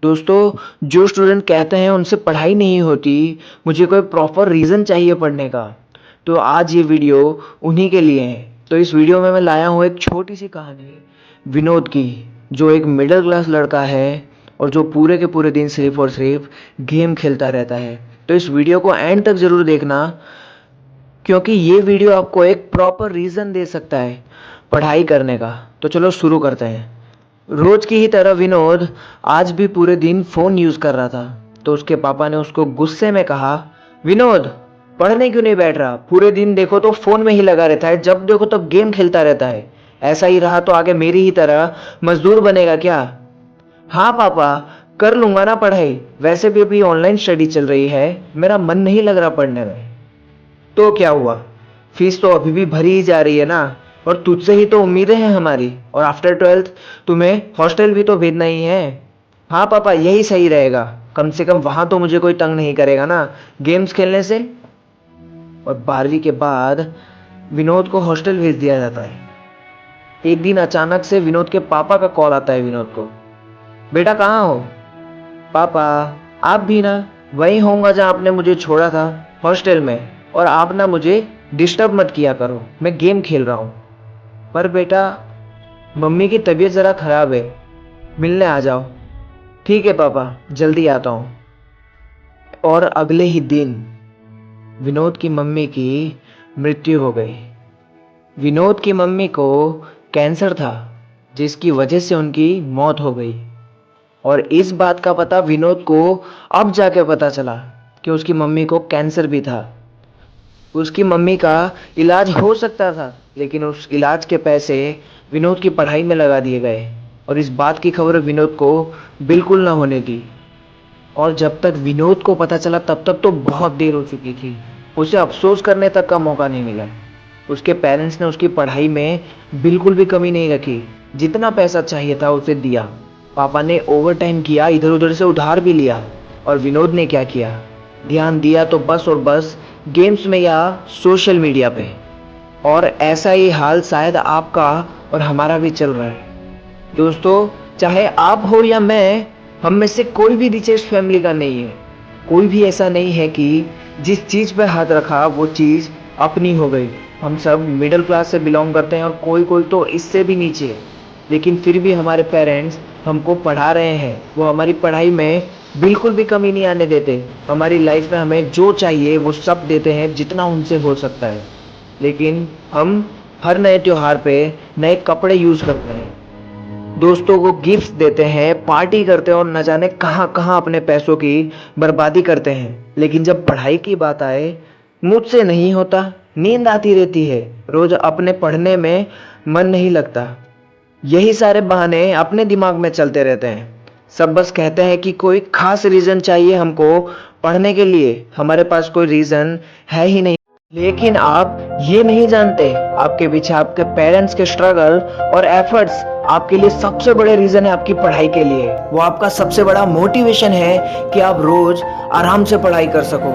दोस्तों, जो स्टूडेंट कहते हैं उनसे पढ़ाई नहीं होती, मुझे कोई प्रॉपर रीज़न चाहिए पढ़ने का, तो आज ये वीडियो उन्हीं के लिए है। तो इस वीडियो में मैं लाया हूँ एक छोटी सी कहानी विनोद की, जो एक मिडिल क्लास लड़का है और जो पूरे के पूरे दिन सिर्फ और सिर्फ गेम खेलता रहता है। तो इस वीडियो को एंड तक ज़रूर देखना, क्योंकि ये वीडियो आपको एक प्रॉपर रीज़न दे सकता है पढ़ाई करने का। तो चलो शुरू करते हैं। रोज की ही तरह विनोद आज भी पूरे दिन फोन यूज कर रहा था। तो उसके पापा ने उसको गुस्से में कहा, विनोद पढ़ने क्यों नहीं बैठ रहा? पूरे दिन देखो तो फोन में ही लगा रहता है, जब देखो तब गेम खेलता रहता है। ऐसा ही रहा तो आगे मेरी ही तरह मजदूर बनेगा क्या? हाँ पापा, कर लूंगा ना पढ़ाई, वैसे भी अभी ऑनलाइन स्टडी चल रही है, मेरा मन नहीं लग रहा पढ़ने में। तो क्या हुआ, फीस तो अभी भी भरी ही जा रही है ना, और तुझसे ही तो उम्मीदें हैं हमारी, और आफ्टर 12th तुम्हें हॉस्टल भी तो भेजना ही है। हाँ पापा, यही सही रहेगा, कम से कम वहां तो मुझे कोई तंग नहीं करेगा ना गेम्स खेलने से। और 12वीं के बाद विनोद को हॉस्टल भेज दिया जाता है। एक दिन अचानक से विनोद के पापा का कॉल आता है विनोद को, बेटा कहाँ हो? पापा, आप भी ना वही होऊंगा जहां आपने मुझे छोड़ा था, हॉस्टल में। और आप ना मुझे डिस्टर्ब मत किया करो, मैं गेम खेल रहा हूँ। पर बेटा, मम्मी की तबीयत ज़रा खराब है, मिलने आ जाओ। ठीक है पापा, जल्दी आता हूँ। और अगले ही दिन विनोद की मम्मी की मृत्यु हो गई। विनोद की मम्मी को कैंसर था, जिसकी वजह से उनकी मौत हो गई। और इस बात का पता विनोद को अब जाके पता चला कि उसकी मम्मी को कैंसर भी था। उसकी मम्मी का इलाज हो सकता था, लेकिन उस इलाज के पैसे विनोद की पढ़ाई में लगा दिए गए, और इस बात की खबर विनोद को बिल्कुल ना होने दी। और जब तक विनोद को पता चला तब तक तो बहुत देर हो चुकी थी, उसे अफसोस करने तक का मौका नहीं मिला। उसके पेरेंट्स ने उसकी पढ़ाई में बिल्कुल भी कमी नहीं रखी, जितना पैसा चाहिए था उसे दिया। पापा ने ओवर टाइम किया, इधर उधर से उधार भी लिया। और विनोद ने क्या किया, ध्यान दिया तो बस और बस गेम्स में या सोशल मीडिया पे। और ऐसा ही हाल शायद आपका और हमारा भी चल रहा है। दोस्तों, चाहे आप हो या मैं, हम में से कोई भी रिचेस्ट फैमिली का नहीं है। कोई भी ऐसा नहीं है कि जिस चीज़ पे हाथ रखा वो चीज़ अपनी हो गई। हम सब मिडिल क्लास से बिलोंग करते हैं, और कोई कोई तो इससे भी नीचे। लेकिन फिर भी हमारे पेरेंट्स हमको पढ़ा रहे हैं, वो हमारी पढ़ाई में बिल्कुल भी कमी नहीं आने देते। हमारी लाइफ में हमें जो चाहिए वो सब देते हैं, जितना उनसे हो सकता है। लेकिन हम हर नए त्योहार पे नए कपड़े यूज़ करते हैं, दोस्तों को गिफ्ट देते हैं, पार्टी करते हैं, और न जाने कहाँ कहाँ अपने पैसों की बर्बादी करते हैं। लेकिन जब पढ़ाई की बात आए, मुझसे नहीं होता, नींद आती रहती है, रोज अपने पढ़ने में मन नहीं लगता, यही सारे बहाने अपने दिमाग में चलते रहते हैं। सब बस कहते हैं कि कोई खास रीज़न चाहिए हमको पढ़ने के लिए, हमारे पास कोई रीज़न है ही नहीं। लेकिन आप ये नहीं जानते, आपके पीछे आपके पेरेंट्स के स्ट्रगल और एफर्ट्स आपके लिए सबसे बड़े रीजन है आपकी पढ़ाई के लिए। वो आपका सबसे बड़ा मोटिवेशन है कि आप रोज आराम से पढ़ाई कर सको।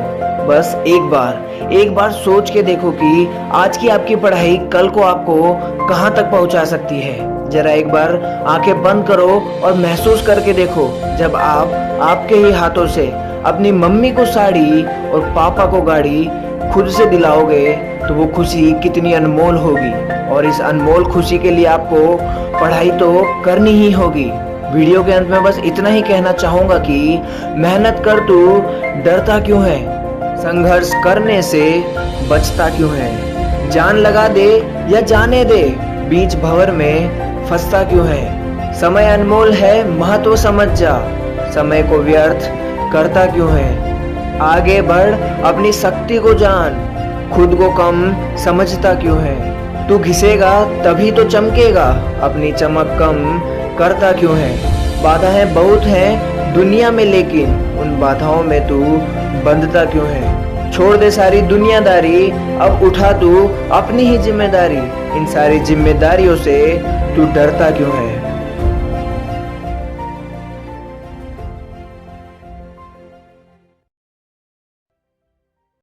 बस एक बार सोच के देखो कि आज की आपकी पढ़ाई कल को आपको कहाँ तक पहुँचा सकती है। जरा एक बार आंखें बंद करो और महसूस करके देखो, जब आप आपके ही हाथों से अपनी मम्मी को साड़ी और पापा को गाड़ी खुद से दिलाओगे, तो वो खुशी कितनी अनमोल होगी। और इस अनमोल खुशी के लिए आपको पढ़ाई तो करनी ही होगी। वीडियो के अंत में बस इतना ही कहना चाहूँगा कि मेहनत कर, तू डरता क्यों है? संघर्ष करने से बचता क्यों है? जान लगा दे या जाने दे, बीच भंवर में फंसता क्यों है? समय अनमोल है, महत्व समझ जा, समय को व्यर्थ करता क्यों है? आगे बढ़, अपनी शक्ति को जान, खुद को कम समझता क्यों है? तू घिसेगा तभी तो चमकेगा, अपनी चमक कम करता क्यों है? बाधाएं बहुत हैं दुनिया में, लेकिन उन बाधाओं में तू बंधता क्यों है? छोड़ दे सारी दुनियादारी, अब उठा तू अपनी ही जिम्मेदारी, इन सारी जिम्मेदारियों से तू डरता क्यों है?